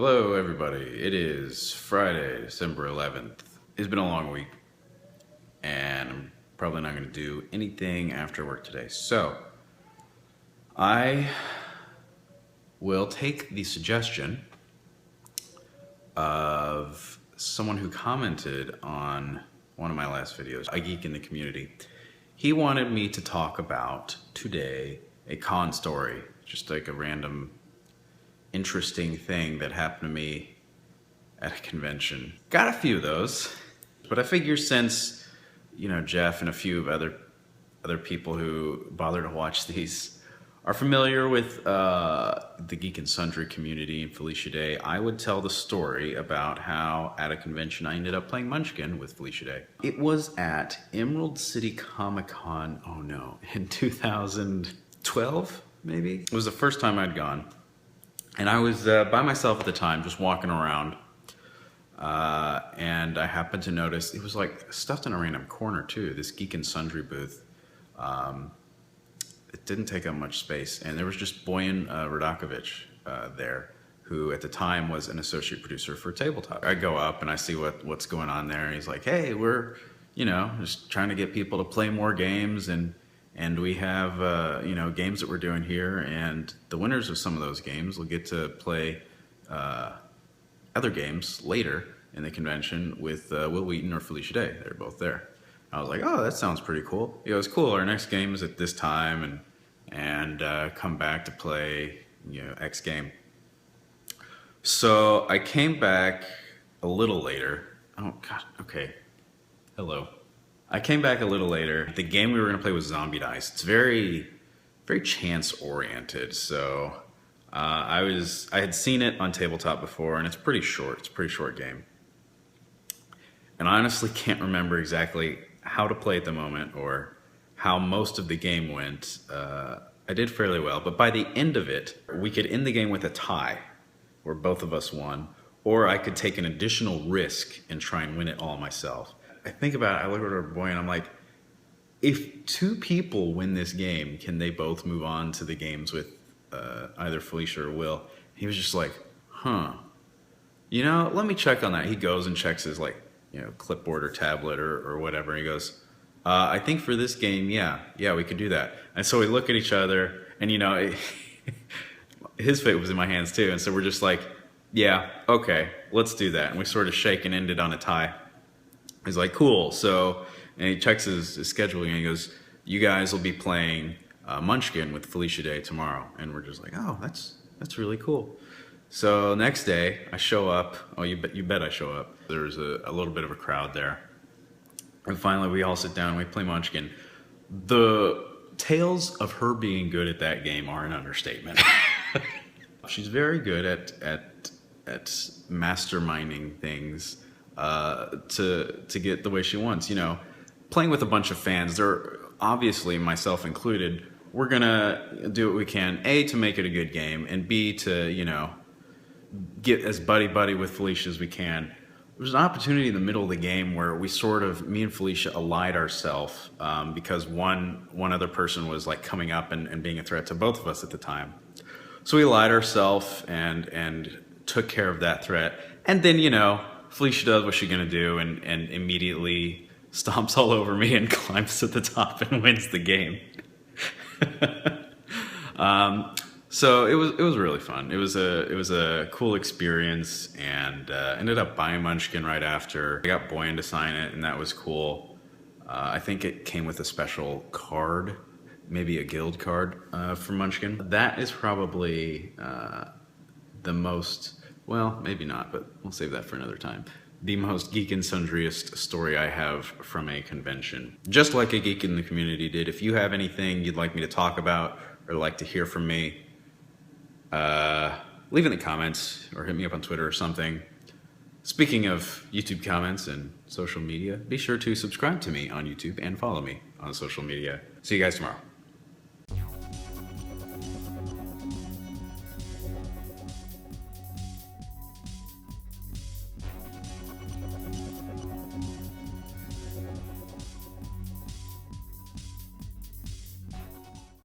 Hello everybody, it is Friday, December 11th. It's been a long week and I'm probably not going to do anything after work today. So I will take the suggestion of someone who commented on one of my last videos, a geek in the community. He wanted me to talk about today a con story, just like a random interesting thing that happened to me at a convention. Got a few of those, but I figure since, Jeff and a few of other people who bother to watch these are familiar with the Geek and Sundry community and Felicia Day, I would tell the story about how at a convention I ended up playing Munchkin with Felicia Day. It was at Emerald City Comicon, in 2012, maybe? It was the first time I'd gone. And I was by myself at the time, just walking around, and I happened to notice it was like stuffed in a random corner too. This Geek and Sundry booth. It didn't take up much space, and there was just Boyan Radakovich there, who at the time was an associate producer for Tabletop. I go up and I see what's going on there, and he's like, "Hey, we're just trying to get people to play more games, and we have games that we're doing here, and the winners of some of those games will get to play other games later in the convention with Will Wheaton or Felicia Day. They're both there." I was like, "Oh, that sounds pretty cool." It was cool. Our next game is at this time, and come back to play X game. So I came back a little later. Oh God. Okay. Hello. I came back a little later. The game we were going to play was Zombie Dice. It's very, very chance-oriented. So I had seen it on Tabletop before, and it's pretty short. It's a pretty short game. And I honestly can't remember exactly how to play at the moment or how most of the game went. I did fairly well, but by the end of it, we could end the game with a tie where both of us won, or I could take an additional risk and try and win it all myself. I think about it, I look at our boy and I'm like, if two people win this game, can they both move on to the games with either Felicia or Will? He was just like, let me check on that. He goes and checks his clipboard or tablet or whatever. He goes, I think for this game, yeah, we could do that. And so we look at each other and his fate was in my hands too. And so we're just like, yeah, okay, let's do that. And we sort of shake and ended on a tie. He's like, cool. So, and he checks his schedule and he goes, you guys will be playing Munchkin with Felicia Day tomorrow. And we're just like, oh, that's really cool. So next day I show up. Oh, you bet I show up. There's a little bit of a crowd there. And finally we all sit down and we play Munchkin. The tales of her being good at that game are an understatement. She's very good at masterminding things to get the way she wants. Playing with a bunch of fans, they're obviously, myself included, we're gonna do what we can, A, to make it a good game, and B, to get as buddy with Felicia as we can. There was an opportunity in the middle of the game where we me and Felicia allied ourselves because one other person was like coming up and being a threat to both of us at the time. So we allied ourselves and took care of that threat. And then, Felicia does what she's gonna do and immediately stomps all over me and climbs to the top and wins the game. So it was really fun. It was a cool experience, and ended up buying Munchkin right after. I got Boyan to sign it, and that was cool. I think it came with a special card, maybe a guild card for Munchkin. That is probably the most, well, maybe not, but we'll save that for another time. The most Geek and Sundryest story I have from a convention. Just like a geek in the community did. If you have anything you'd like me to talk about or like to hear from me, leave in the comments or hit me up on Twitter or something. Speaking of YouTube comments and social media, be sure to subscribe to me on YouTube and follow me on social media. See you guys tomorrow.